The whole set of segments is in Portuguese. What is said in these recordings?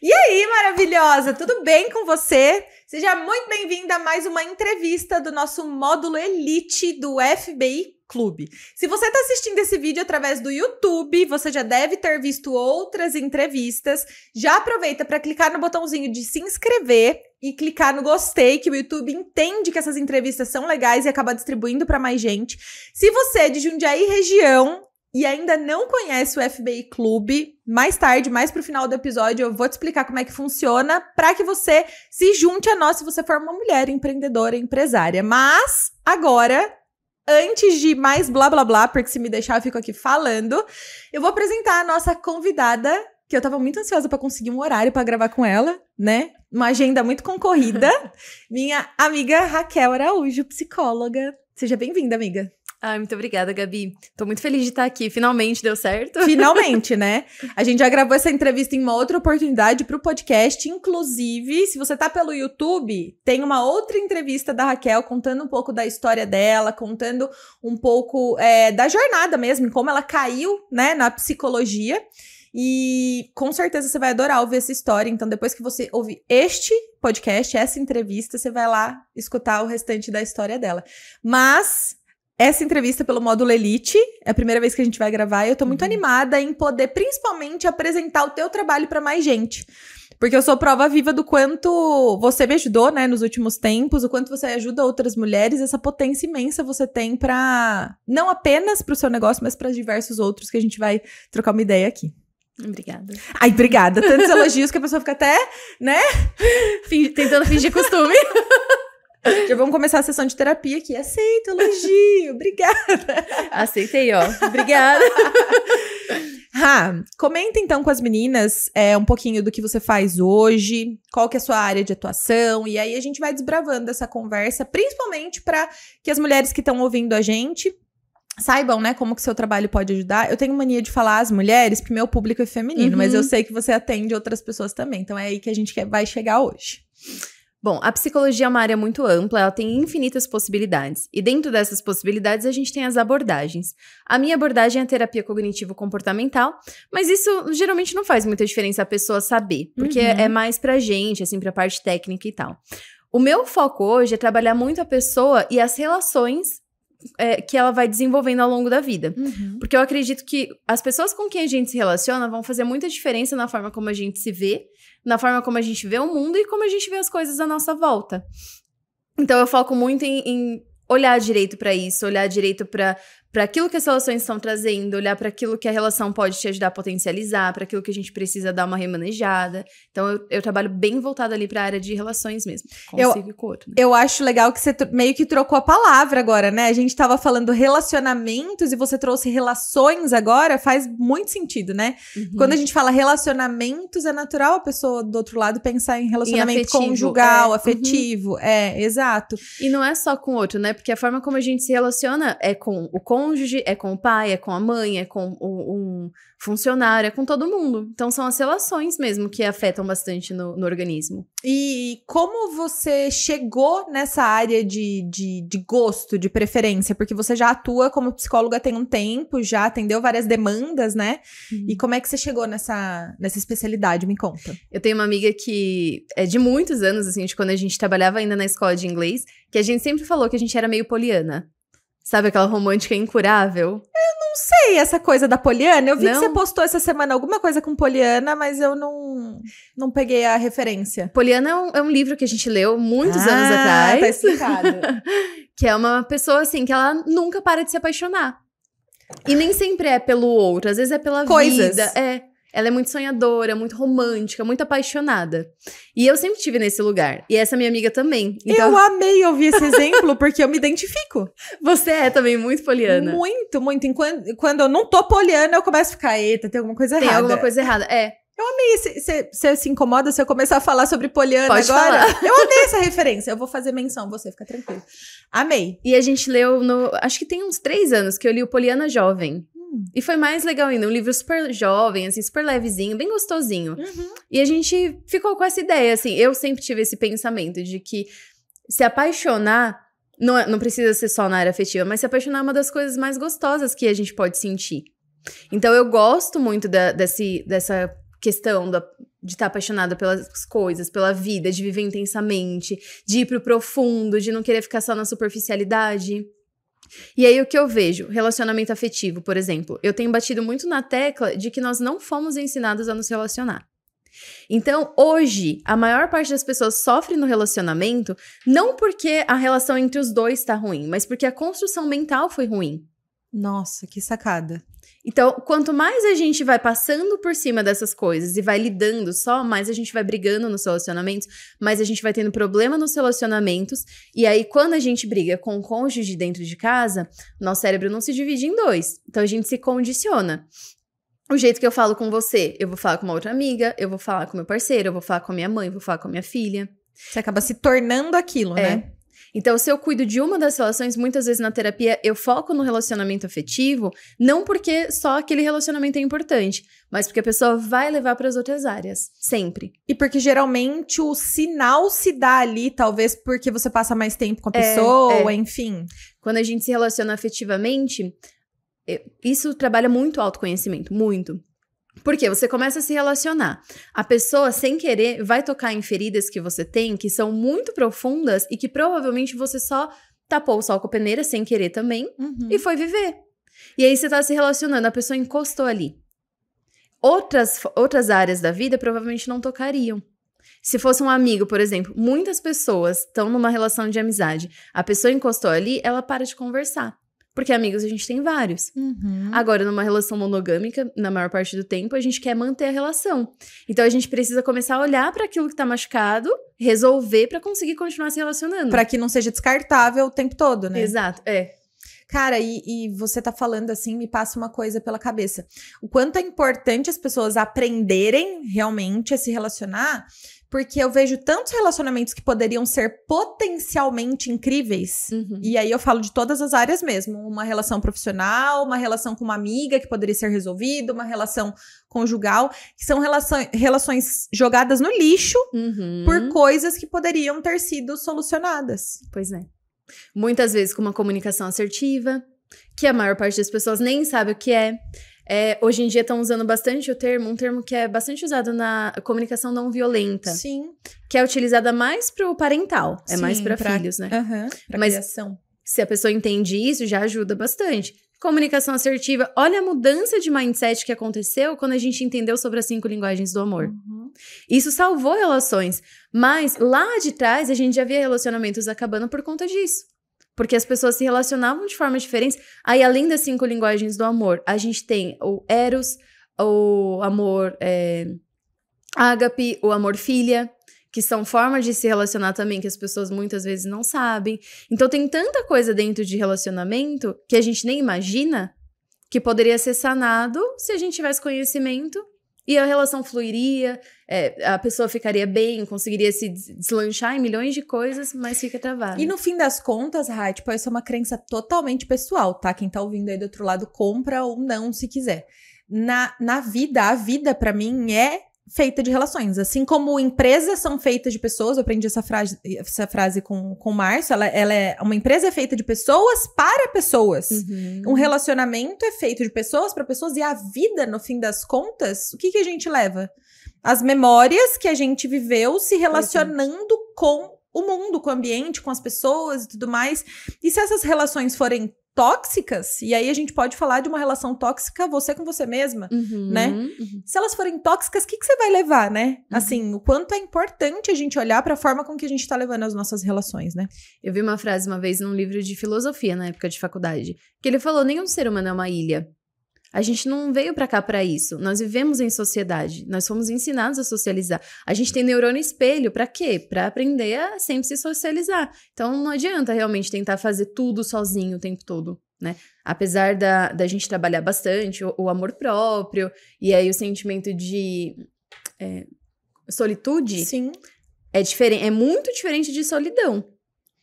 E aí, maravilhosa, tudo bem com você? Seja muito bem-vinda a mais uma entrevista do nosso módulo Elite do FBI Clube. Se você está assistindo esse vídeo através do YouTube, você já deve ter visto outras entrevistas. Já aproveita para clicar no botãozinho de se inscrever e clicar no gostei, que o YouTube entende que essas entrevistas são legais e acaba distribuindo para mais gente. Se você é de Jundiaí região e ainda não conhece o FBI Clube, mais tarde, mais pro final do episódio, eu vou te explicar como é que funciona para que você se junte a nós se você for uma mulher empreendedora, empresária. Mas, agora, antes de mais blá blá blá, porque se me deixar eu fico aqui falando, eu vou apresentar a nossa convidada, que eu tava muito ansiosa para conseguir um horário para gravar com ela, né? Uma agenda muito concorrida. Minha amiga Raquel Araújo, psicóloga. Seja bem-vinda, amiga. Ai, muito obrigada, Gabi. Tô muito feliz de estar aqui. Finalmente deu certo. Finalmente, né? A gente já gravou essa entrevista em uma outra oportunidade pro podcast. Inclusive, se você tá pelo YouTube, tem uma outra entrevista da Raquel contando um pouco da história dela, contando um pouco da jornada mesmo, como ela caiu, né, na psicologia. E com certeza você vai adorar ouvir essa história. Então, depois que você ouvir este podcast, essa entrevista, você vai lá escutar o restante da história dela. Mas essa entrevista pelo módulo Elite é a primeira vez que a gente vai gravar e eu tô muito animada em poder, principalmente, apresentar o teu trabalho pra mais gente. Porque eu sou prova viva do quanto você me ajudou, né, nos últimos tempos, o quanto você ajuda outras mulheres, essa potência imensa você tem pra, não apenas pro seu negócio, mas pra diversos outros que a gente vai trocar uma ideia aqui. Obrigada. Ai, obrigada. Tantos elogios que a pessoa fica até, né, Tentando fingir costume. Já vamos começar a sessão de terapia aqui. Aceito, elogio, obrigada. Aceitei, ó. Obrigada. Comenta então com as meninas um pouquinho do que você faz hoje, qual que é a sua área de atuação, e aí a gente vai desbravando essa conversa, principalmente para que as mulheres que estão ouvindo a gente saibam, né, como que seu trabalho pode ajudar. Eu tenho mania de falar as mulheres, porque meu público é feminino, mas eu sei que você atende outras pessoas também, então é aí que a gente vai chegar hoje. Bom, a psicologia é uma área muito ampla, ela tem infinitas possibilidades. E dentro dessas possibilidades, a gente tem as abordagens. A minha abordagem é a terapia cognitivo-comportamental, mas isso geralmente não faz muita diferença a pessoa saber, porque é mais pra gente, assim, pra parte técnica e tal. O meu foco hoje é trabalhar muito a pessoa e as relações que ela vai desenvolvendo ao longo da vida. Porque eu acredito que as pessoas com quem a gente se relaciona vão fazer muita diferença na forma como a gente se vê, na forma como a gente vê o mundo e como a gente vê as coisas à nossa volta. Então eu foco muito em olhar direito pra isso, olhar direito pra aquilo que as relações estão trazendo, olhar pra aquilo que a relação pode te ajudar a potencializar, pra aquilo que a gente precisa dar uma remanejada. Então eu trabalho bem voltada ali pra área de relações mesmo, consigo e com o outro. Né? Eu acho legal que você meio que trocou a palavra agora, né? A gente tava falando relacionamentos e você trouxe relações agora, faz muito sentido, né? Quando a gente fala relacionamentos, é natural a pessoa do outro lado pensar em relacionamento afetivo, conjugal, afetivo. Exato. E não é só com o outro, né? Porque a forma como a gente se relaciona é com o cônjuge, é com o pai, é com a mãe, é com um funcionário, é com todo mundo. Então são as relações mesmo que afetam bastante no organismo. E como você chegou nessa área de gosto, de preferência? Porque você já atua como psicóloga tem um tempo, já atendeu várias demandas, né? E como é que você chegou nessa especialidade? Me conta. Eu tenho uma amiga que é de muitos anos, assim, de quando a gente trabalhava ainda na escola de inglês, que a gente sempre falou que a gente era meio poliana. Sabe aquela romântica incurável? Eu não sei essa coisa da Poliana. Eu vi que você postou essa semana alguma coisa com Poliana, mas eu não peguei a referência. Poliana é um livro que a gente leu muitos anos atrás. Tá explicado. Que é uma pessoa, assim, que ela nunca para de se apaixonar. E nem sempre é pelo outro, às vezes é pela vida. Ela é muito sonhadora, muito romântica, muito apaixonada. E eu sempre estive nesse lugar. E essa minha amiga também. Então, eu amei ouvir esse exemplo, porque eu me identifico. Você é também muito poliana. Muito, muito. Quando eu não tô poliana, eu começo a ficar, eita, tem alguma coisa errada. Tem alguma coisa errada, Eu amei. Você se incomoda se eu começar a falar sobre poliana Pode agora? Falar. Eu amei essa referência. Eu vou fazer menção, você fica tranquilo. Amei. E a gente leu acho que tem uns 3 anos que eu li o Poliana Jovem. E foi mais legal ainda, um livro super jovem, assim, super levezinho, bem gostosinho. E a gente ficou com essa ideia, assim, eu sempre tive esse pensamento de que se apaixonar, não precisa ser só na área afetiva, mas se apaixonar é uma das coisas mais gostosas que a gente pode sentir. Então eu gosto muito dessa questão De estar apaixonada pelas coisas, pela vida, de viver intensamente, de ir pro profundo, de não querer ficar só na superficialidade. E aí o que eu vejo? Relacionamento afetivo, por exemplo. Eu tenho batido muito na tecla de que nós não fomos ensinados a nos relacionar. Então, hoje, a maior parte das pessoas sofre no relacionamento não porque a relação entre os dois tá ruim, mas porque a construção mental foi ruim. Nossa, que sacada. Então, quanto mais a gente vai passando por cima dessas coisas e vai lidando só, mais a gente vai brigando nos relacionamentos, mais a gente vai tendo problema nos relacionamentos. E aí, quando a gente briga com o cônjuge dentro de casa, nosso cérebro não se divide em dois. Então, a gente se condiciona. O jeito que eu falo com você, eu vou falar com uma outra amiga, eu vou falar com meu parceiro, eu vou falar com a minha mãe, eu vou falar com a minha filha. Você acaba se tornando aquilo, né? Então, se eu cuido de uma das relações, muitas vezes na terapia eu foco no relacionamento afetivo, não porque só aquele relacionamento é importante, mas porque a pessoa vai levar para as outras áreas, sempre. E porque geralmente o sinal se dá ali, talvez porque você passa mais tempo com a pessoa, enfim. Quando a gente se relaciona afetivamente, isso trabalha muito o autoconhecimento, muito. Porque você começa a se relacionar. A pessoa, sem querer, vai tocar em feridas que você tem, que são muito profundas e que provavelmente você só tapou o sol com a peneira, sem querer também, e foi viver. E aí você tá se relacionando, a pessoa encostou ali. Outras áreas da vida provavelmente não tocariam. Se fosse um amigo, por exemplo, muitas pessoas estão numa relação de amizade. A pessoa encostou ali, ela para de conversar. Porque amigos a gente tem vários. Agora, numa relação monogâmica, na maior parte do tempo, a gente quer manter a relação. Então, a gente precisa começar a olhar para aquilo que tá machucado, resolver para conseguir continuar se relacionando. Pra que não seja descartável o tempo todo, né? Exato, Cara, e você tá falando assim, me passa uma coisa pela cabeça. O quanto é importante as pessoas aprenderem realmente a se relacionar, porque eu vejo tantos relacionamentos que poderiam ser potencialmente incríveis. E aí eu falo de todas as áreas mesmo. Uma relação profissional, uma relação com uma amiga que poderia ser resolvida, uma relação conjugal, que são relações jogadas no lixo por coisas que poderiam ter sido solucionadas. Pois é. Muitas vezes com uma comunicação assertiva, que a maior parte das pessoas nem sabe o que é. Hoje em dia estão usando bastante um termo que é bastante usado na comunicação não violenta. Sim. Que é utilizada mais pro parental, mais para filhos, né? Pra Mas criação. Se a pessoa entende isso, já ajuda bastante. Comunicação assertiva, olha a mudança de mindset que aconteceu quando a gente entendeu sobre as 5 linguagens do amor. Isso salvou relações, mas lá de trás a gente já via relacionamentos acabando por conta disso. Porque as pessoas se relacionavam de formas diferentes. Aí, além das 5 linguagens do amor, a gente tem o eros, o amor ágape, o amor filia, que são formas de se relacionar também que as pessoas muitas vezes não sabem. Então, tem tanta coisa dentro de relacionamento que a gente nem imagina que poderia ser sanado se a gente tivesse conhecimento e a relação fluiria, a pessoa ficaria bem, conseguiria se deslanchar em milhões de coisas, mas fica travada. E no fim das contas, Rai, tipo, isso é uma crença totalmente pessoal, tá? Quem tá ouvindo aí do outro lado compra ou não, se quiser. Na vida, a vida pra mim é feita de relações. Assim como empresas são feitas de pessoas, eu aprendi essa frase com o Márcio, uma empresa é feita de pessoas para pessoas. Um relacionamento é feito de pessoas para pessoas e a vida, no fim das contas, o que a gente leva? As memórias que a gente viveu se relacionando com o mundo, com o ambiente, com as pessoas e tudo mais. E se essas relações forem tóxicas, e aí a gente pode falar de uma relação tóxica você com você mesma, né? Se elas forem tóxicas, o que você vai levar, né? Assim, o quanto é importante a gente olhar para a forma com que a gente tá levando as nossas relações, né? Eu vi uma frase uma vez num livro de filosofia, na época de faculdade, que ele falou, nenhum ser humano é uma ilha. A gente não veio pra cá pra isso. Nós vivemos em sociedade. Nós fomos ensinados a socializar. A gente tem neurônio espelho. Pra quê? Pra aprender a sempre se socializar. Então, não adianta realmente tentar fazer tudo sozinho o tempo todo, né? Apesar da gente trabalhar bastante, o amor próprio, e aí o sentimento de solitude. Sim. É muito diferente de solidão.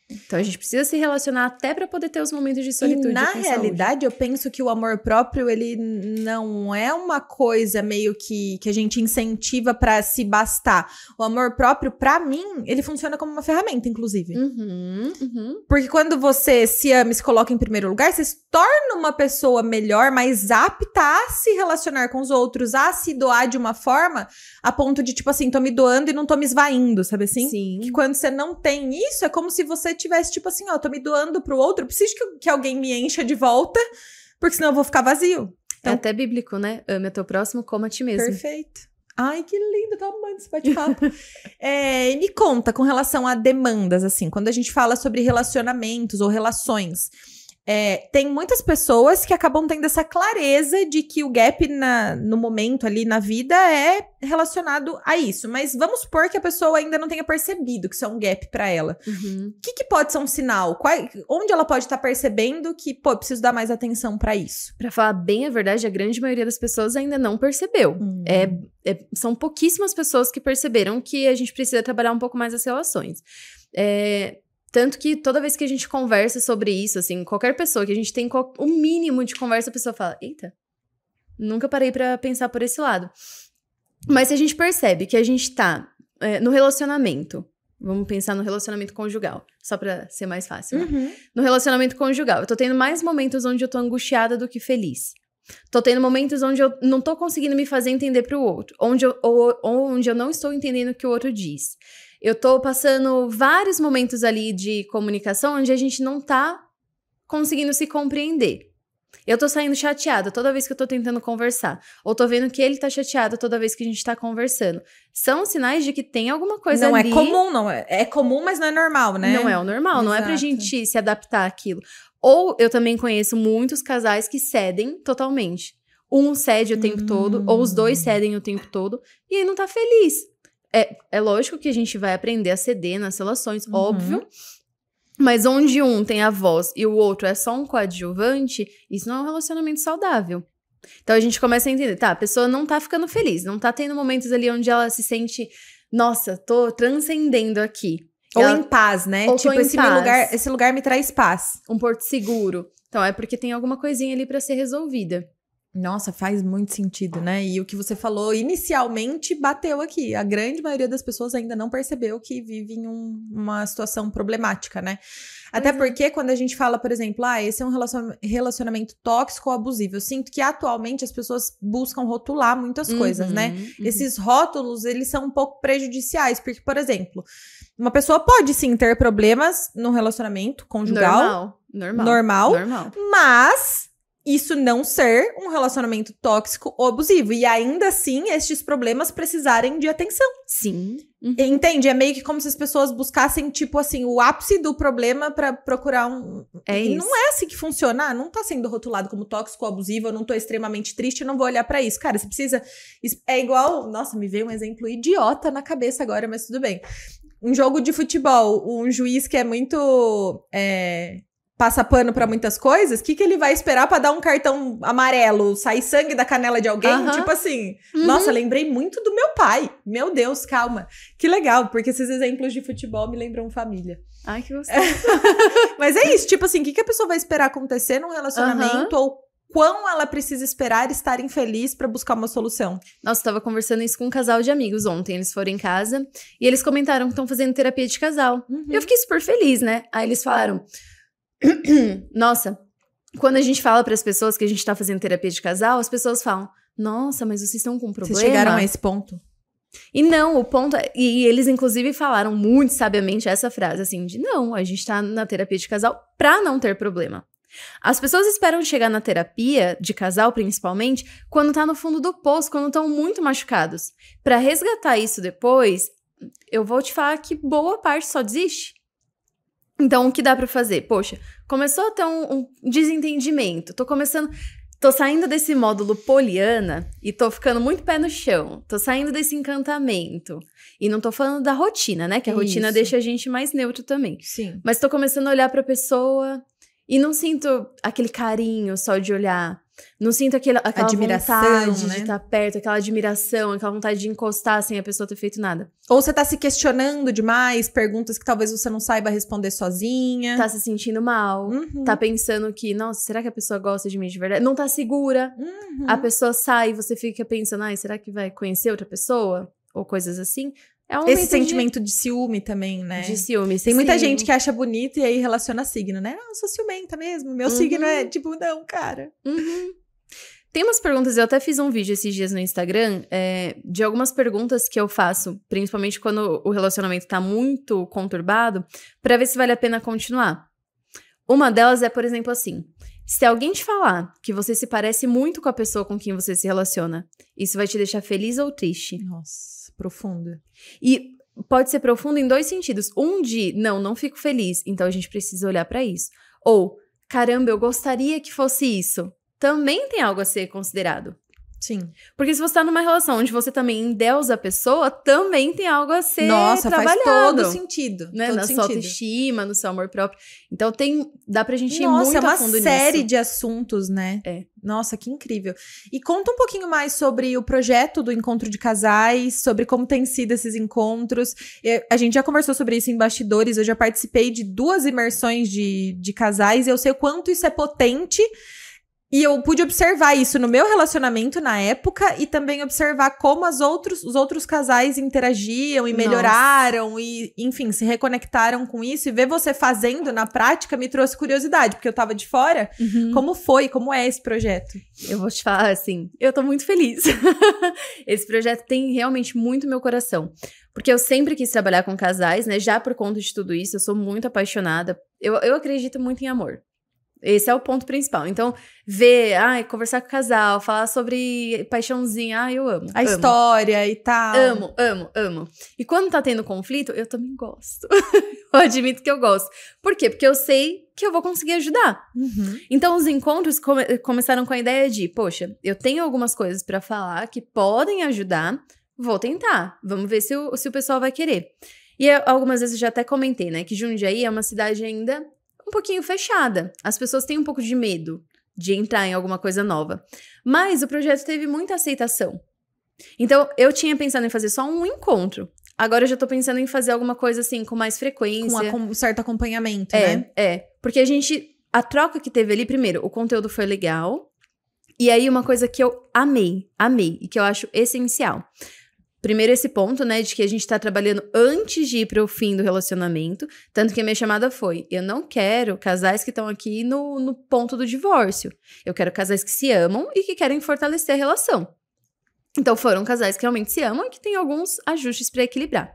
Então a gente precisa se relacionar até pra poder ter os momentos de solitude. E na com realidade, eu penso que o amor próprio, ele não é uma coisa meio que a gente incentiva pra se bastar. O amor próprio, pra mim, ele funciona como uma ferramenta, inclusive. Porque quando você se ama e se coloca em primeiro lugar, você se torna uma pessoa melhor, mais apta a se relacionar com os outros, a se doar de uma forma a ponto de, tipo assim, tô me doando e não tô me esvaindo, sabe assim? Sim. Que quando você não tem isso, é como se você tivesse, tipo assim, ó, tô me doando pro outro, eu preciso que alguém me encha de volta, porque senão eu vou ficar vazio. Então, é até bíblico, né? Ame a teu próximo, como a ti mesmo. Perfeito. Ai, que lindo, tá amando esse bate-papo. E me conta, com relação a demandas, assim, quando a gente fala sobre relacionamentos ou relações, tem muitas pessoas que acabam tendo essa clareza de que o gap no momento ali na vida é relacionado a isso. Mas vamos supor que a pessoa ainda não tenha percebido que isso é um gap pra ela. O que pode ser um sinal? Onde ela pode estar percebendo que, pô, eu preciso dar mais atenção pra isso? Pra falar bem a verdade, a grande maioria das pessoas ainda não percebeu. São pouquíssimas pessoas que perceberam que a gente precisa trabalhar um pouco mais as relações. Tanto que toda vez que a gente conversa sobre isso, assim, qualquer pessoa que a gente tem o mínimo de conversa, a pessoa fala, eita, nunca parei pra pensar por esse lado. Mas se a gente percebe que a gente tá no relacionamento, vamos pensar no relacionamento conjugal, só pra ser mais fácil, né? No relacionamento conjugal, eu tô tendo mais momentos onde eu tô angustiada do que feliz. Tô tendo momentos onde eu não tô conseguindo me fazer entender pro outro, onde eu não estou entendendo o que o outro diz. Eu tô passando vários momentos ali de comunicação onde a gente não tá conseguindo se compreender. Eu tô saindo chateada toda vez que eu tô tentando conversar. Ou tô vendo que ele tá chateado toda vez que a gente tá conversando. São sinais de que tem alguma coisa ali... Não é comum, não. É comum, mas não é normal, né? Não é o normal, não é pra Exato. gente se adaptar àquilo. Ou eu também conheço muitos casais que cedem totalmente. Um cede o tempo todo, ou os dois cedem o tempo todo, e aí não tá feliz. É lógico que a gente vai aprender a ceder nas relações, óbvio. Mas onde um tem a voz e o outro é só um coadjuvante, isso não é um relacionamento saudável. Então a gente começa a entender, tá, a pessoa não tá ficando feliz, não tá tendo momentos ali onde ela se sente, nossa, tô transcendendo aqui. Ou em paz, né? Ou tipo, paz. esse lugar me traz paz. Um porto seguro. Então é porque tem alguma coisinha ali pra ser resolvida. Nossa, faz muito sentido, né? E o que você falou inicialmente bateu aqui. A grande maioria das pessoas ainda não percebeu que vive em uma situação problemática, né? Até porque quando a gente fala, por exemplo, esse é um relacionamento tóxico ou abusivo, eu sinto que atualmente as pessoas buscam rotular muitas coisas, né? Esses rótulos, eles são um pouco prejudiciais, porque, por exemplo, uma pessoa pode sim ter problemas no relacionamento conjugal. Normal. Mas isso não ser um relacionamento tóxico ou abusivo. E ainda assim, estes problemas precisarem de atenção. Sim. Entende? É meio que como se as pessoas buscassem, tipo assim, o ápice do problema pra procurar um... Isso. Não é assim que funciona. Não tá sendo rotulado como tóxico ou abusivo, eu não tô extremamente triste, eu não vou olhar pra isso. Cara, você precisa... É igual... Nossa, me veio um exemplo idiota na cabeça agora, mas tudo bem. Um jogo de futebol, um juiz que é muito... passa pano pra muitas coisas, o que ele vai esperar pra dar um cartão amarelo, sair sangue da canela de alguém? Tipo assim, nossa, lembrei muito do meu pai. Meu Deus, calma. Que legal, porque esses exemplos de futebol me lembram família. Ai, que gostoso. Mas é isso, tipo assim, o que a pessoa vai esperar acontecer num relacionamento ou quão ela precisa esperar estar infeliz pra buscar uma solução? Nossa, eu tava conversando isso com um casal de amigos ontem. Eles foram em casa e eles comentaram que estão fazendo terapia de casal. Eu fiquei super feliz, né? Aí eles falaram... Nossa, quando a gente fala para as pessoas que a gente tá fazendo terapia de casal, as pessoas falam, nossa, mas vocês estão com um problema? Vocês chegaram a esse ponto? E não, o ponto e eles inclusive falaram muito sabiamente essa frase, assim, de não, a gente tá na terapia de casal pra não ter problema. As pessoas esperam chegar na terapia de casal, principalmente, quando tá no fundo do poço, quando estão muito machucados. Pra resgatar isso depois, eu vou te falar que boa parte só desiste. Então, o que dá pra fazer? Poxa, começou a ter um desentendimento. Tô saindo desse módulo poliana e tô ficando muito pé no chão. Tô saindo desse encantamento. E não tô falando da rotina, né? Que a rotina deixa a gente mais neutro também. Sim. Mas tô começando a olhar pra pessoa E não sinto aquele carinho só de olhar. Não sinto aquela admiração, vontade né? de estar perto, aquela admiração, aquela vontade de encostar sem a pessoa ter feito nada. Ou você tá se questionando demais, perguntas que talvez você não saiba responder sozinha. Tá se sentindo mal, tá pensando que, nossa, será que a pessoa gosta de mim de verdade? Não tá segura. A pessoa sai e você fica pensando, ai, será que vai conhecer outra pessoa? Ou coisas assim. É um Esse sentimento de ciúme também, né? De ciúme, Tem muita gente que acha bonito e aí relaciona signo, né? Ah, eu sou ciumenta mesmo. Meu signo é tipo, não, cara. Tem umas perguntas, eu até fiz um vídeo esses dias no Instagram, de algumas perguntas que eu faço, principalmente quando o relacionamento tá muito conturbado, pra ver se vale a pena continuar. Uma delas é, por exemplo, assim: se alguém te falar que você se parece muito com a pessoa com quem você se relaciona, isso vai te deixar feliz ou triste? Nossa, profundo. E pode ser profundo em 2 sentidos. Um de, não fico feliz, então a gente precisa olhar pra isso. Ou, caramba, eu gostaria que fosse isso. Também tem algo a ser considerado. Sim. Porque se você tá numa relação onde você também endeusa a pessoa, também tem algo a ser trabalhado. Faz todo sentido. Né? Na sua autoestima, no seu amor próprio. Então dá pra gente ir muito a fundo nisso. Nossa, é uma série de assuntos, né? Nossa, que incrível. E conta um pouquinho mais sobre o projeto do Encontro de Casais, sobre como tem sido esses encontros. A gente já conversou sobre isso em bastidores, eu já participei de 2 imersões de casais e eu sei o quanto isso é potente. E eu pude observar isso no meu relacionamento na época e também observar como os outros casais interagiam e melhoraram e, enfim, se reconectaram com isso. E ver você fazendo na prática me trouxe curiosidade, porque eu tava de fora. Como é esse projeto? Eu vou te falar assim, eu tô muito feliz. Esse projeto tem realmente muito meu coração. Porque eu sempre quis trabalhar com casais, né? Já por conta de tudo isso, eu sou muito apaixonada. Eu acredito muito em amor. Esse é o ponto principal. Então, conversar com o casal, falar sobre paixãozinha, eu amo. A história e tal. Amo. E quando tá tendo conflito, eu também gosto. Eu admito que eu gosto. Por quê? Porque eu sei que eu vou conseguir ajudar. Então, os encontros começaram com a ideia de, poxa, eu tenho algumas coisas pra falar que podem ajudar, vou tentar. Vamos ver se o pessoal vai querer. E algumas vezes eu já até comentei, né, que Jundiaí é uma cidade ainda um pouquinho fechada. As pessoas têm um pouco de medo de entrar em alguma coisa nova. Mas o projeto teve muita aceitação. Então, eu tinha pensado em fazer só um encontro. Agora eu já tô pensando em fazer alguma coisa assim, com mais frequência. Com um certo acompanhamento, né? Porque a troca que teve ali, primeiro, o conteúdo foi legal. E aí, uma coisa que eu amei, e que eu acho essencial. Primeiro esse ponto, né, de que a gente tá trabalhando antes de ir pro fim do relacionamento, tanto que a minha chamada foi, eu não quero casais que estão aqui no ponto do divórcio, eu quero casais que se amam e que querem fortalecer a relação. Então foram casais que realmente se amam e que tem alguns ajustes pra equilibrar.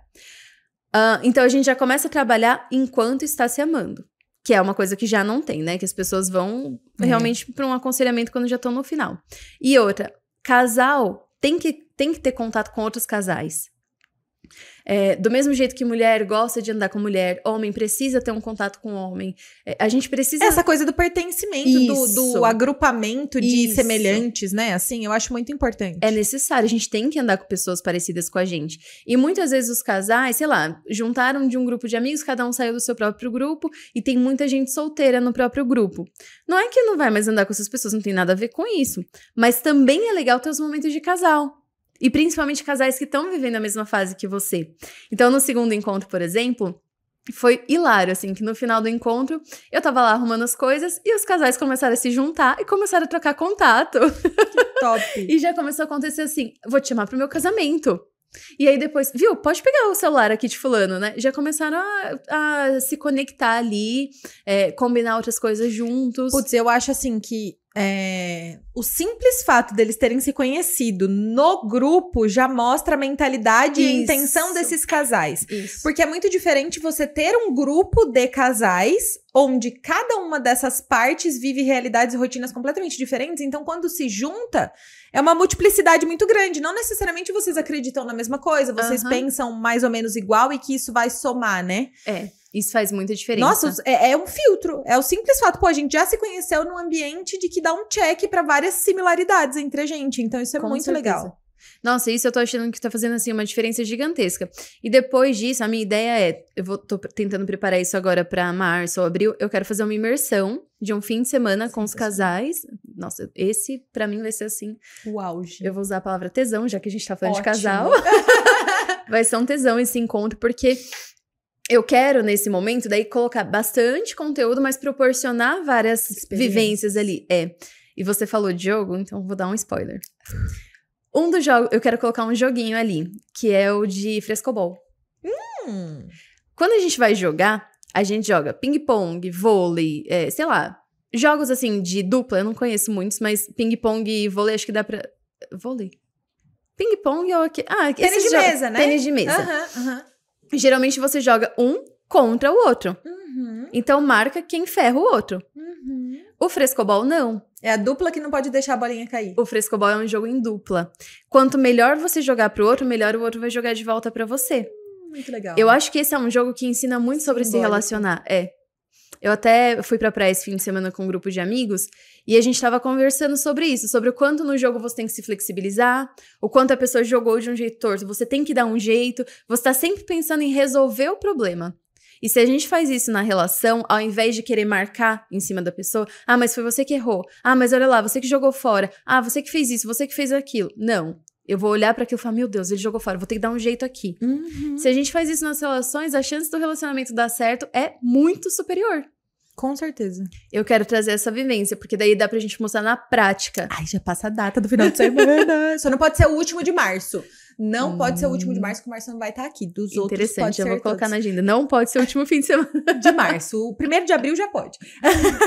Então a gente já começa a trabalhar enquanto está se amando, que é uma coisa que já não tem, né, que as pessoas vão realmente pra um aconselhamento quando já estão no final. E outra, casal tem que ter contato com outros casais. Do mesmo jeito que mulher gosta de andar com mulher, homem precisa ter um contato com homem. A gente precisa... Essa coisa do pertencimento, do agrupamento de semelhantes, né? Assim, eu acho muito importante. É necessário, a gente tem que andar com pessoas parecidas com a gente. E muitas vezes os casais, sei lá, juntaram de um grupo de amigos, cada um saiu do seu próprio grupo e tem muita gente solteira no próprio grupo. Não é que não vai mais andar com essas pessoas, não tem nada a ver com isso. Mas também é legal ter os momentos de casal. E principalmente casais que estão vivendo a mesma fase que você. Então, no segundo encontro, por exemplo, foi hilário, assim, que no final do encontro, eu tava lá arrumando as coisas e os casais começaram a se juntar e começaram a trocar contato. Que top! E já começou a acontecer assim, vou te chamar pro meu casamento. E aí depois, viu, pode pegar o celular aqui de fulano, né? Já começaram a se conectar ali, combinar outras coisas juntos. Putz, eu acho assim que o simples fato deles terem se conhecido no grupo já mostra a mentalidade e a intenção desses casais. Porque é muito diferente você ter um grupo de casais onde cada uma dessas partes vive realidades e rotinas completamente diferentes. Então, quando se junta, é uma multiplicidade muito grande. Não necessariamente vocês acreditam na mesma coisa, vocês pensam mais ou menos igual e que isso vai somar, né? Isso faz muita diferença. Nossa, é um filtro. É o simples fato. Pô, a gente já se conheceu num ambiente de que dá um check pra várias similaridades entre a gente. Então, isso é muito legal. Nossa, isso eu tô achando que tá fazendo, assim, uma diferença gigantesca. E depois disso, a minha ideia é... tô tentando preparar isso agora pra março ou abril. Eu quero fazer uma imersão de um fim de semana com os casais. Nossa, esse pra mim vai ser, assim... O auge. Eu vou usar a palavra tesão, já que a gente tá falando Ótimo. de casal. Vai ser um tesão esse encontro, porque... Eu quero, nesse momento, daí colocar bastante conteúdo, mas proporcionar várias vivências ali. E você falou de jogo, então vou dar um spoiler. Um dos jogos, eu quero colocar um joguinho ali, que é o de frescobol. Quando a gente vai jogar, a gente joga ping-pong, vôlei, sei lá, jogos assim de dupla, eu não conheço muitos, mas ping-pong e vôlei acho que dá pra... Vôlei? Ping-pong é o quê? Tênis de mesa, né? Tênis de mesa. Geralmente você joga um contra o outro. Então marca quem ferra o outro. O frescobol não. É a dupla que não pode deixar a bolinha cair. O frescobol é um jogo em dupla. Quanto melhor você jogar pro outro, melhor o outro vai jogar de volta pra você. Muito legal. Eu acho que esse é um jogo que ensina muito sobre se relacionar. Eu até fui pra praia esse fim de semana com um grupo de amigos e a gente tava conversando sobre isso, sobre o quanto no jogo você tem que se flexibilizar, o quanto a pessoa jogou de um jeito torto, você tem que dar um jeito, você tá sempre pensando em resolver o problema. E se a gente faz isso na relação, ao invés de querer marcar em cima da pessoa, mas foi você que errou, mas olha lá, você que jogou fora, você que fez isso, você que fez aquilo. Não. Eu vou olhar pra aquilo e falar, meu Deus, ele jogou fora, vou ter que dar um jeito aqui. Se a gente faz isso nas relações, a chance do relacionamento dar certo é muito superior. Com certeza. Eu quero trazer essa vivência, porque daí dá pra gente mostrar na prática. Ai, já passa a data do final de semana. Só não pode ser o último de março. Não pode ser o último de março, que o Março não vai estar aqui. Dos outros pode ser. Interessante, eu vou colocar na agenda. Não pode ser o último fim de semana. De março. O 1º de abril já pode.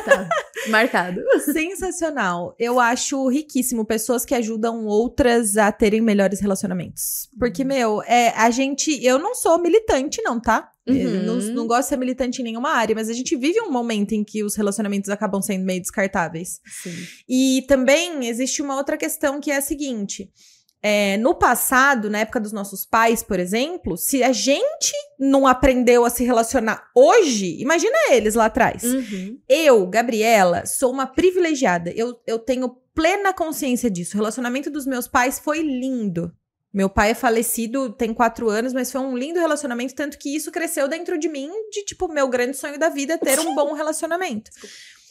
Tá, marcado. Sensacional. Eu acho riquíssimo pessoas que ajudam outras a terem melhores relacionamentos. Porque, eu não sou militante não, tá? Não gosto de ser militante em nenhuma área, mas a gente vive um momento em que os relacionamentos acabam sendo meio descartáveis. Sim. E também existe uma outra questão que é a seguinte... no passado, na época dos nossos pais, por exemplo, se a gente não aprendeu a se relacionar hoje, imagina eles lá atrás. Eu, Gabriela, sou uma privilegiada. Eu tenho plena consciência disso. O relacionamento dos meus pais foi lindo. Meu pai é falecido, tem 4 anos, mas foi um lindo relacionamento, tanto que isso cresceu dentro de mim, de tipo, meu grande sonho da vida é ter um bom relacionamento.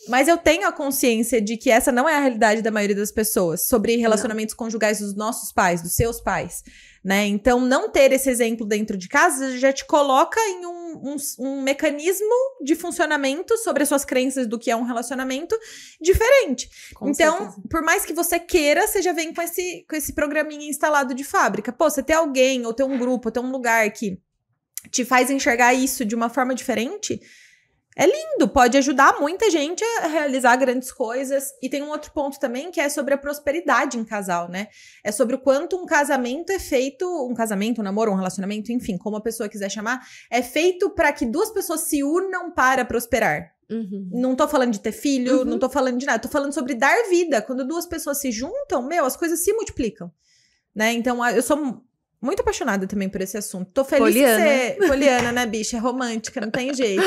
Mas eu tenho a consciência de que essa não é a realidade da maioria das pessoas, sobre relacionamentos conjugais dos nossos pais, dos seus pais, né? Então, não ter esse exemplo dentro de casa já te coloca em um mecanismo de funcionamento sobre as suas crenças do que é um relacionamento diferente. Então, certeza. Por mais que você queira, você já vem com esse programinha instalado de fábrica. Pô, você ter alguém, ou ter um grupo, ou ter um lugar que te faz enxergar isso de uma forma diferente... É lindo, pode ajudar muita gente a realizar grandes coisas. E tem um outro ponto também, que é sobre a prosperidade em casal, né? É sobre o quanto um casamento é feito... Um casamento, um namoro, um relacionamento, enfim, como a pessoa quiser chamar. É feito para que 2 pessoas se unam para prosperar. Não tô falando de ter filho, não tô falando de nada. Tô falando sobre dar vida. Quando 2 pessoas se juntam, as coisas se multiplicam. Né? Então, eu sou... muito apaixonada também por esse assunto. Tô feliz de ser... Poliana, né, bicha? É romântica, não tem jeito.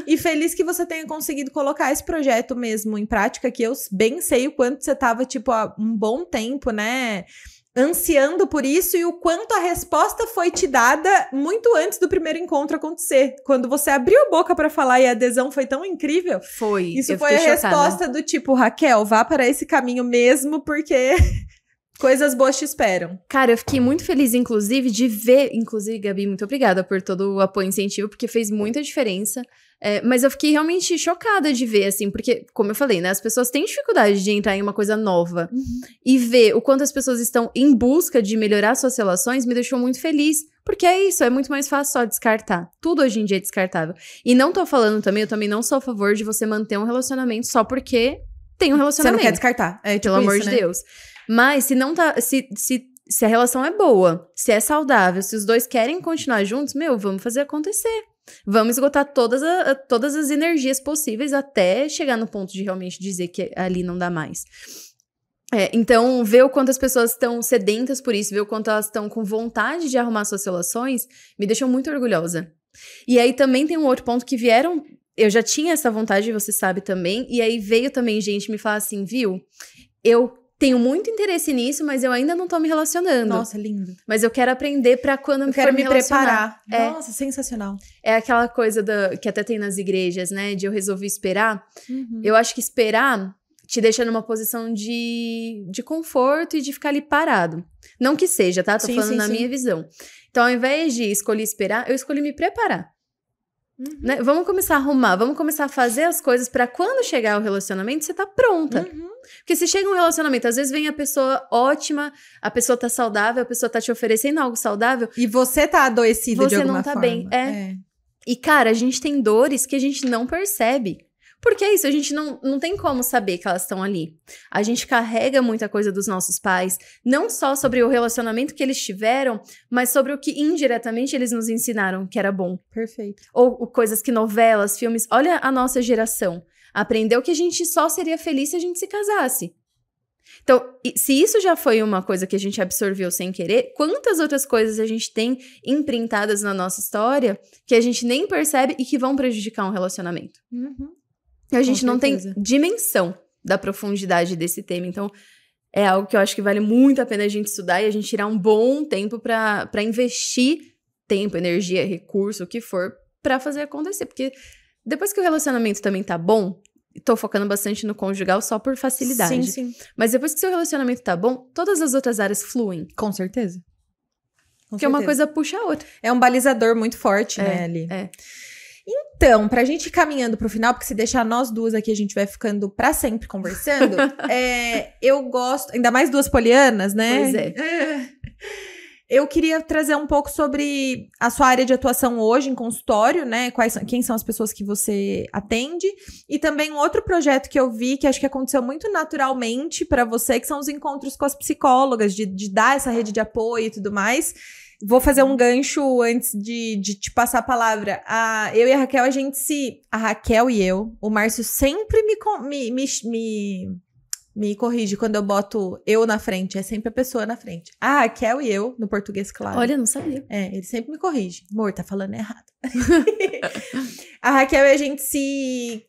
E feliz que você tenha conseguido colocar esse projeto mesmo em prática, que eu bem sei o quanto você tava, tipo, há um bom tempo, né? Ansiando por isso e o quanto a resposta foi te dada muito antes do primeiro encontro acontecer. Quando você abriu a boca pra falar e a adesão foi tão incrível. Foi. Isso foi a resposta do tipo, Raquel, vá para esse caminho mesmo, porque... coisas boas te esperam. Cara, eu fiquei muito feliz, inclusive, de ver... Inclusive, Gabi, muito obrigada por todo o apoio e incentivo, porque fez muita diferença. Mas eu fiquei realmente chocada de ver, assim, porque, como eu falei, né? As pessoas têm dificuldade de entrar em uma coisa nova. E ver o quanto as pessoas estão em busca de melhorar suas relações me deixou muito feliz. Porque é isso, é muito mais fácil só descartar. Tudo hoje em dia é descartável. E não tô falando também, eu também não sou a favor de você manter um relacionamento só porque tem um relacionamento. Você não quer descartar. Pelo amor de Deus. Mas se não tá... Se a relação é boa, se é saudável, se os 2 querem continuar juntos, vamos fazer acontecer. Vamos esgotar todas as energias possíveis até chegar no ponto de realmente dizer que ali não dá mais. Então, ver o quanto as pessoas estão sedentas por isso, ver o quanto elas estão com vontade de arrumar suas relações, me deixou muito orgulhosa. E aí também tem um outro ponto que vieram... Eu já tinha essa vontade, você sabe também, e aí veio também gente me falar assim, viu? Eu tenho muito interesse nisso, mas eu ainda não tô me relacionando. Nossa, lindo. Mas eu quero aprender pra quando eu for me relacionar. Preparar. Nossa, sensacional. É aquela coisa que até tem nas igrejas, né? De eu resolver esperar. Uhum. Eu acho que esperar te deixa numa posição de conforto e de ficar ali parado. Não que seja, tá? Tô falando na minha visão. Então, ao invés de escolher esperar, eu escolhi me preparar. Uhum. Né? Vamos começar a arrumar, vamos começar a fazer as coisas pra quando chegar o relacionamento, você tá pronta. Uhum. Porque se chega um relacionamento, às vezes vem a pessoa ótima, a pessoa tá saudável, a pessoa tá te oferecendo algo saudável. E você tá adoecida de alguma forma. Você não tá bem. E, cara, a gente tem dores que a gente não percebe. Porque é isso, a gente não tem como saber que elas estão ali. A gente carrega muita coisa dos nossos pais, não só sobre o relacionamento que eles tiveram, mas sobre o que indiretamente eles nos ensinaram que era bom. Perfeito. Ou coisas que novelas, filmes... Olha a nossa geração. Aprendeu que a gente só seria feliz se a gente se casasse. Então, se isso já foi uma coisa que a gente absorveu sem querer, quantas outras coisas a gente tem imprintadas na nossa história que a gente nem percebe e que vão prejudicar um relacionamento? Uhum. A gente não tem dimensão da profundidade desse tema. Então, é algo que eu acho que vale muito a pena a gente estudar e a gente tirar um bom tempo pra investir tempo, energia, recurso, o que for, pra fazer acontecer. Porque depois que o relacionamento também tá bom, tô focando bastante no conjugal só por facilidade. Sim. Mas depois que seu relacionamento tá bom, todas as outras áreas fluem. Com certeza. Porque uma coisa puxa a outra. É um balizador muito forte, né, ali. Então, pra gente ir caminhando pro final, porque se deixar nós duas aqui, a gente vai ficando pra sempre conversando. Eu gosto, ainda mais duas polianas, né? Pois é. Eu queria trazer um pouco sobre a sua área de atuação hoje em consultório, né? Quem são as pessoas que você atende? E também um outro projeto que eu vi, que acho que aconteceu muito naturalmente pra você, que são os encontros com as psicólogas, de dar essa rede de apoio e tudo mais. Vou fazer um gancho antes de te passar a palavra. Eu e a Raquel, a Raquel e eu, o Márcio sempre me corrige quando eu boto eu na frente. É sempre a pessoa na frente. A Raquel e eu, no português claro. Olha, não sabia. Ele sempre me corrige. Amor, tá falando errado. A Raquel e a gente se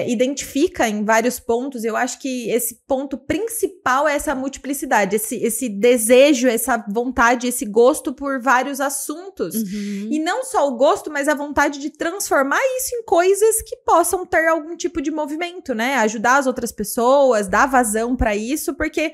identifica em vários pontos. Eu acho que esse ponto principal é essa multiplicidade. Esse desejo, essa vontade, esse gosto por vários assuntos. Uhum. E não só o gosto, mas a vontade de transformar isso em coisas que possam ter algum tipo de movimento, né? Ajudar as outras pessoas, dar vazão pra isso, porque...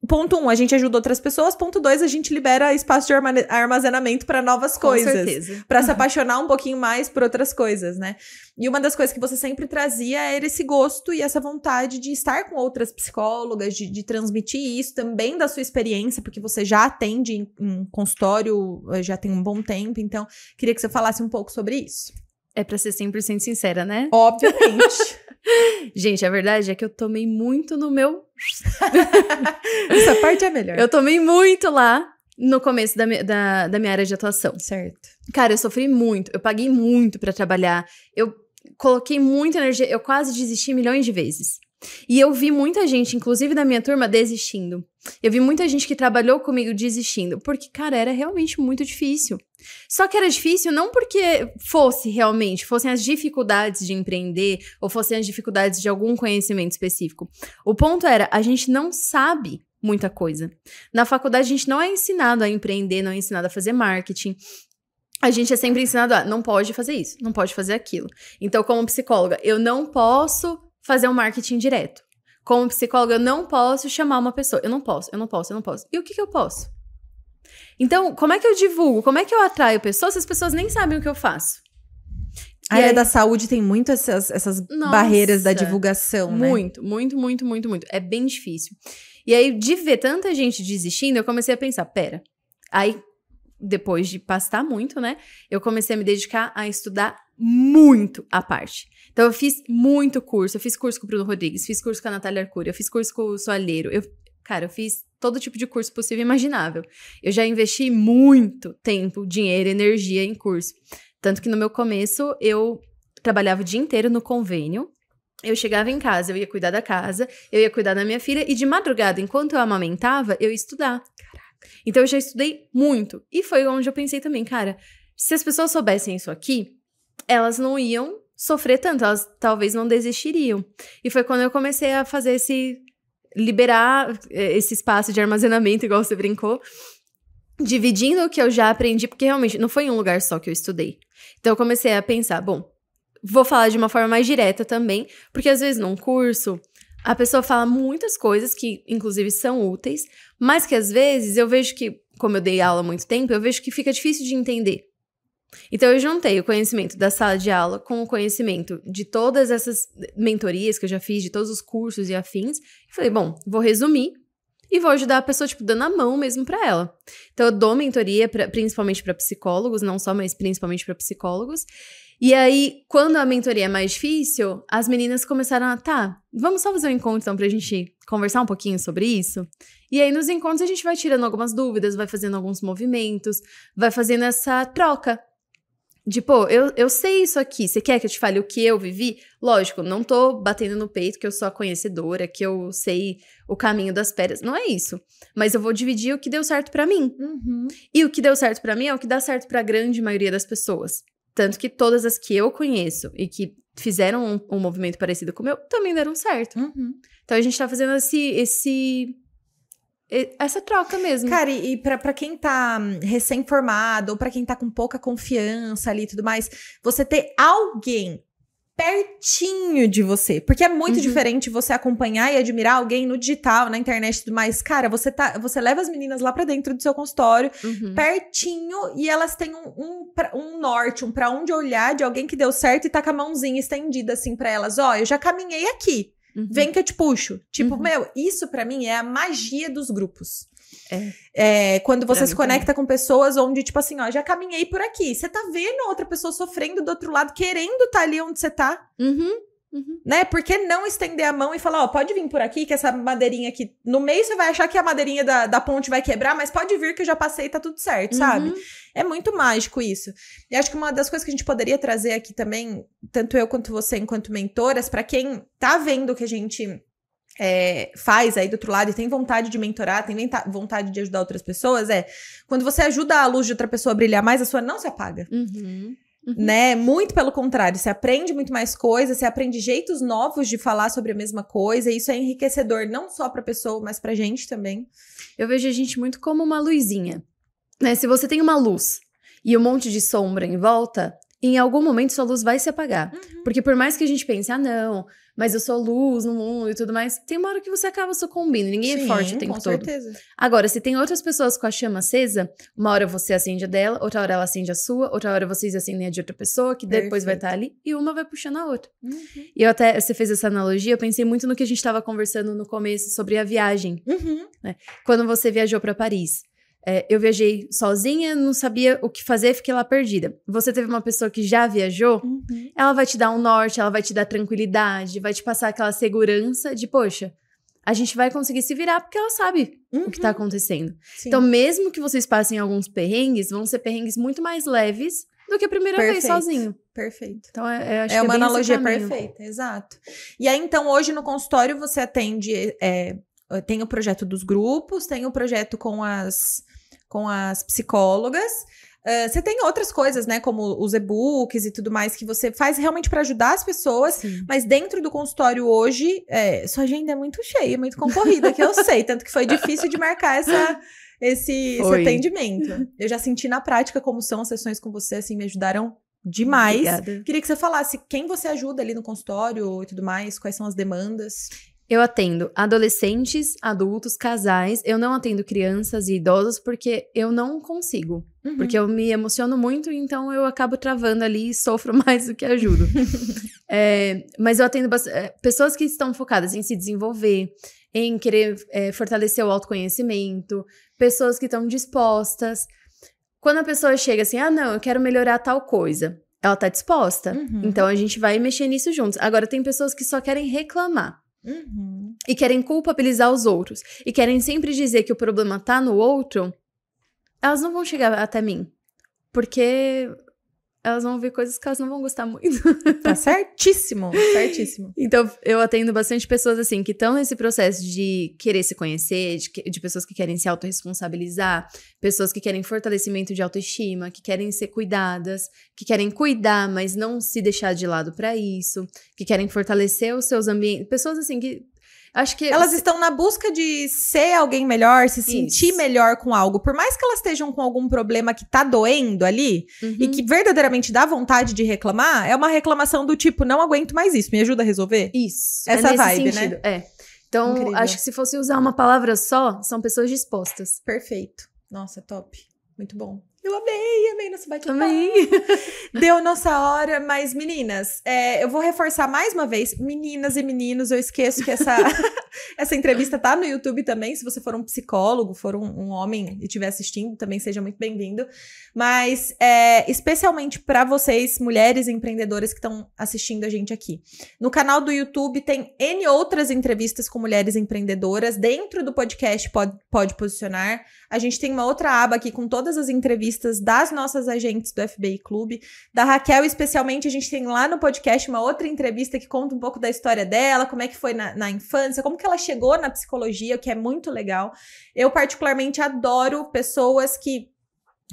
Ponto 1, a gente ajuda outras pessoas. Ponto 2, a gente libera espaço de armazenamento para novas coisas. Com certeza. Para se apaixonar um pouquinho mais por outras coisas, né? E uma das coisas que você sempre trazia era esse gosto e essa vontade de estar com outras psicólogas, de transmitir isso também da sua experiência, porque você já atende em consultório, já tem um bom tempo. Então, queria que você falasse um pouco sobre isso. É pra ser 100% sincera, né? Obviamente. Gente, a verdade é que eu tomei muito no meu... Essa parte é melhor. Eu tomei muito lá no começo da minha área de atuação. Certo. Cara, eu sofri muito, eu paguei muito pra trabalhar, eu coloquei muita energia, eu quase desisti milhões de vezes. E eu vi muita gente, inclusive da minha turma, desistindo. Eu vi muita gente que trabalhou comigo desistindo, porque, cara, era realmente muito difícil. Só que era difícil não porque fossem as dificuldades de empreender, ou fossem as dificuldades de algum conhecimento específico. O ponto era, a gente não sabe muita coisa. Na faculdade, a gente não é ensinado a empreender, não é ensinado a fazer marketing. A gente é sempre ensinado a, não pode fazer isso, não pode fazer aquilo. Então, como psicóloga, eu não posso fazer um marketing direto. Como psicóloga, eu não posso chamar uma pessoa. Eu não posso. E o que eu posso? Então, como é que eu divulgo? Como é que eu atraio pessoas se as pessoas nem sabem o que eu faço? A área da saúde tem muito essas barreiras da divulgação, né? Muito. É bem difícil. E aí, de ver tanta gente desistindo, eu comecei a pensar, pera. Aí, depois de pastar muito, né? Eu comecei a me dedicar a estudar muito a parte. Então, eu fiz muito curso. Eu fiz curso com o Bruno Rodrigues, fiz curso com a Natália Arcuri, eu fiz curso com o Soalheiro. Eu fiz todo tipo de curso possível e imaginável. Eu já investi muito tempo, dinheiro, energia em curso. Tanto que no meu começo, eu trabalhava o dia inteiro no convênio. Eu chegava em casa, eu ia cuidar da casa, eu ia cuidar da minha filha. E de madrugada, enquanto eu amamentava, eu ia estudar. Então, eu já estudei muito. E foi onde eu pensei também, cara, se as pessoas soubessem isso aqui, elas não iam sofrer tanto, elas talvez não desistiriam. E foi quando eu comecei a fazer liberar esse espaço de armazenamento, igual você brincou, dividindo o que eu já aprendi, porque realmente não foi em um lugar só que eu estudei. Então eu comecei a pensar, bom, vou falar de uma forma mais direta também, porque às vezes num curso a pessoa fala muitas coisas que inclusive são úteis, mas que às vezes eu vejo que, como eu dei aula há muito tempo, eu vejo que fica difícil de entender. Então eu juntei o conhecimento da sala de aula com o conhecimento de todas essas mentorias que eu já fiz, de todos os cursos e afins, e falei, bom, vou resumir e vou ajudar a pessoa, tipo, dando a mão mesmo pra ela. Então eu dou mentoria principalmente pra psicólogos, não só, mas principalmente pra psicólogos. E aí, quando a mentoria é mais difícil, as meninas começaram a, tá, vamos só fazer um encontro então pra gente conversar um pouquinho sobre isso? E aí nos encontros a gente vai tirando algumas dúvidas, vai fazendo alguns movimentos, vai fazendo essa troca. De, pô, eu sei isso aqui, você quer que eu te fale o que eu vivi? Lógico, não tô batendo no peito que eu sou a conhecedora, que eu sei o caminho das pedras, não é isso. Mas eu vou dividir o que deu certo pra mim. E o que deu certo pra mim é o que dá certo pra grande maioria das pessoas. Tanto que todas as que eu conheço e que fizeram um movimento parecido com o meu, também deram certo. Então a gente tá fazendo essa troca mesmo. Cara, e pra quem tá recém-formado, ou pra quem tá com pouca confiança ali e tudo mais, você ter alguém pertinho de você. Porque é muito diferente você acompanhar e admirar alguém no digital, na internet e tudo mais. Cara, você leva as meninas lá pra dentro do seu consultório, pertinho, e elas têm um norte, um pra onde olhar de alguém que deu certo e tá com a mãozinha estendida assim pra elas. Ó, eu já caminhei aqui. Vem que eu te puxo. Tipo, meu, isso pra mim é a magia dos grupos. Quando você se conecta com pessoas onde, tipo assim, ó, já caminhei por aqui. Você tá vendo outra pessoa sofrendo do outro lado, querendo estar ali onde você tá. Né? Por que não estender a mão e falar, ó, pode vir por aqui, que essa madeirinha aqui... No meio você vai achar que a madeirinha da ponte vai quebrar, mas pode vir que eu já passei e tá tudo certo, sabe? É muito mágico isso. E acho que uma das coisas que a gente poderia trazer aqui também, tanto eu quanto você, enquanto mentoras, pra quem tá vendo que a gente faz aí do outro lado e tem vontade de mentorar, tem vontade de ajudar outras pessoas, quando você ajuda a luz de outra pessoa a brilhar mais, a sua não se apaga. Né? Muito pelo contrário, você aprende muito mais coisas, você aprende jeitos novos de falar sobre a mesma coisa, e isso é enriquecedor não só pra pessoa, mas pra gente também. Eu vejo a gente muito como uma luzinha, né? Se você tem uma luz e um monte de sombra em volta, em algum momento sua luz vai se apagar. Porque por mais que a gente pense, não, mas eu sou luz no mundo e tudo mais, tem uma hora que você acaba sucumbindo, ninguém é forte o tempo todo. Com certeza. Agora, se tem outras pessoas com a chama acesa, uma hora você acende a dela, outra hora ela acende a sua, outra hora vocês acendem a de outra pessoa, que depois vai estar ali, e uma vai puxando a outra. E você fez essa analogia, eu pensei muito no que a gente estava conversando no começo sobre a viagem. Né? Quando você viajou para Paris. Eu viajei sozinha, não sabia o que fazer, fiquei lá perdida. Você teve uma pessoa que já viajou, ela vai te dar um norte, ela vai te dar tranquilidade, vai te passar aquela segurança de, poxa, a gente vai conseguir se virar porque ela sabe o que tá acontecendo. Sim. Então, mesmo que vocês passem alguns perrengues, vão ser perrengues muito mais leves do que a primeira vez sozinho. Perfeito. Então, acho que é uma analogia perfeita, exato. E aí, então, hoje no consultório você atende... tem o projeto dos grupos, tem o projeto com as psicólogas. Você tem outras coisas, né? Como os e-books e tudo mais, que você faz realmente para ajudar as pessoas. Sim. Mas dentro do consultório hoje, sua agenda é muito cheia, muito concorrida, que eu sei. Tanto que foi difícil de marcar esse atendimento. Eu já senti na prática como são as sessões com você, assim, me ajudaram demais. Obrigada. Queria que você falasse quem você ajuda ali no consultório e tudo mais, quais são as demandas. Eu atendo adolescentes, adultos, casais. Eu não atendo crianças e idosos porque eu não consigo. Porque eu me emociono muito, então eu acabo travando ali e sofro mais do que ajudo. Mas eu atendo pessoas que estão focadas em se desenvolver, em querer fortalecer o autoconhecimento, pessoas que estão dispostas. Quando a pessoa chega assim, não, eu quero melhorar tal coisa, ela tá disposta. Então a gente vai mexer nisso juntos. Agora tem pessoas que só querem reclamar. E querem culpabilizar os outros. E querem sempre dizer que o problema tá no outro. Elas não vão chegar até mim. Porque elas vão ver coisas que elas não vão gostar muito. Tá certíssimo, certíssimo. Então, eu atendo bastante pessoas, assim, que estão nesse processo de querer se conhecer, de pessoas que querem se autorresponsabilizar, pessoas que querem fortalecimento de autoestima, que querem ser cuidadas, que querem cuidar, mas não se deixar de lado pra isso, que querem fortalecer os seus ambientes. Pessoas, assim, que... Acho que Elas estão na busca de ser alguém melhor, se sentir melhor com algo. Por mais que elas estejam com algum problema que tá doendo ali, e que verdadeiramente dá vontade de reclamar, é uma reclamação do tipo, não aguento mais isso, me ajuda a resolver? Isso. Essa nesse vibe, sentido, né? Então, Incrível. acho que se fosse usar uma palavra só, são pessoas dispostas. Perfeito. Nossa, top. Muito bom. Eu amei nosso bate-papo. Também. Deu nossa hora, mas meninas, eu vou reforçar mais uma vez, meninas e meninos, eu esqueço que essa entrevista tá no YouTube também, se você for um psicólogo, for um homem e estiver assistindo, também seja muito bem-vindo, mas especialmente para vocês, mulheres empreendedoras que estão assistindo a gente aqui. No canal do YouTube tem N outras entrevistas com mulheres empreendedoras, dentro do podcast Pode Posicionar, a gente tem uma outra aba aqui com todas as entrevistas das nossas agentes do FBI Clube. Da Raquel, especialmente, a gente tem lá no podcast uma outra entrevista que conta um pouco da história dela, como é que foi na infância, como que ela chegou na psicologia, o que é muito legal. Eu, particularmente, adoro pessoas que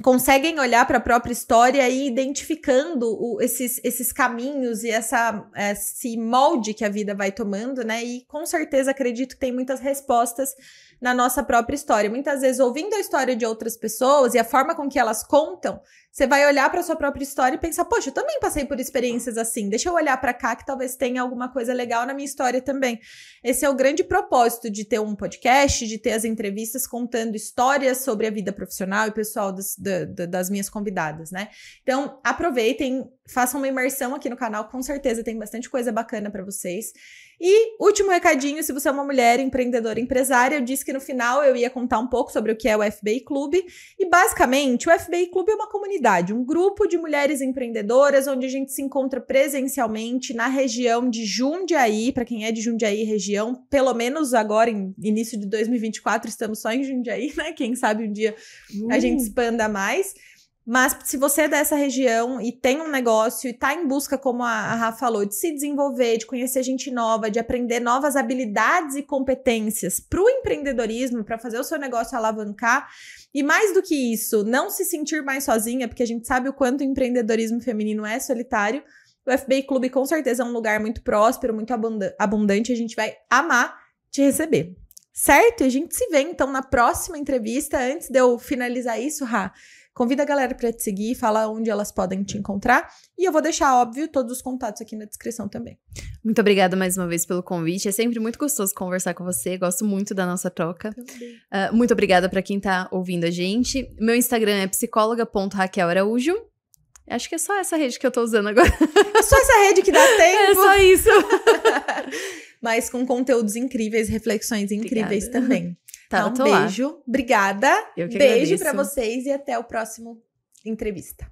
conseguem olhar para a própria história e ir identificando esses caminhos e esse molde que a vida vai tomando, né? E com certeza acredito que tem muitas respostas na nossa própria história. Muitas vezes, ouvindo a história de outras pessoas e a forma com que elas contam, você vai olhar para sua própria história e pensar, poxa, eu também passei por experiências assim, deixa eu olhar para cá que talvez tenha alguma coisa legal na minha história também. Esse é o grande propósito de ter um podcast, de ter as entrevistas contando histórias sobre a vida profissional e pessoal das minhas convidadas, né? Então, aproveitem, façam uma imersão aqui no canal, com certeza tem bastante coisa bacana para vocês. E último recadinho, se você é uma mulher empreendedora, empresária, eu disse que no final eu ia contar um pouco sobre o que é o FBI Clube. E basicamente, o FBI Clube é uma comunidade, um grupo de mulheres empreendedoras, onde a gente se encontra presencialmente na região de Jundiaí. Para quem é de Jundiaí região, pelo menos agora, em início de 2024, estamos só em Jundiaí, né? Quem sabe um dia a gente expanda mais. Mas se você é dessa região e tem um negócio e tá em busca, como a Rafa falou, de se desenvolver, de conhecer gente nova, de aprender novas habilidades e competências para o empreendedorismo, para fazer o seu negócio alavancar, e mais do que isso, não se sentir mais sozinha, porque a gente sabe o quanto o empreendedorismo feminino é solitário, o FBI Clube com certeza é um lugar muito próspero, muito abundante, a gente vai amar te receber. Certo? E a gente se vê, então, na próxima entrevista. Antes de eu finalizar isso, Rá, convida a galera para te seguir, fala onde elas podem te encontrar. E eu vou deixar, óbvio, todos os contatos aqui na descrição também. Muito obrigada mais uma vez pelo convite. É sempre muito gostoso conversar com você. Gosto muito da nossa troca. Muito obrigada para quem tá ouvindo a gente. Meu Instagram é psicologa.raquelaraújo. Acho que é só essa rede que eu tô usando agora. É só essa rede que dá tempo. É só isso. Mas com conteúdos incríveis, reflexões incríveis também. Tá, então, um beijo. Obrigada. Eu que beijo agradeço. para vocês e até o próximo entrevista.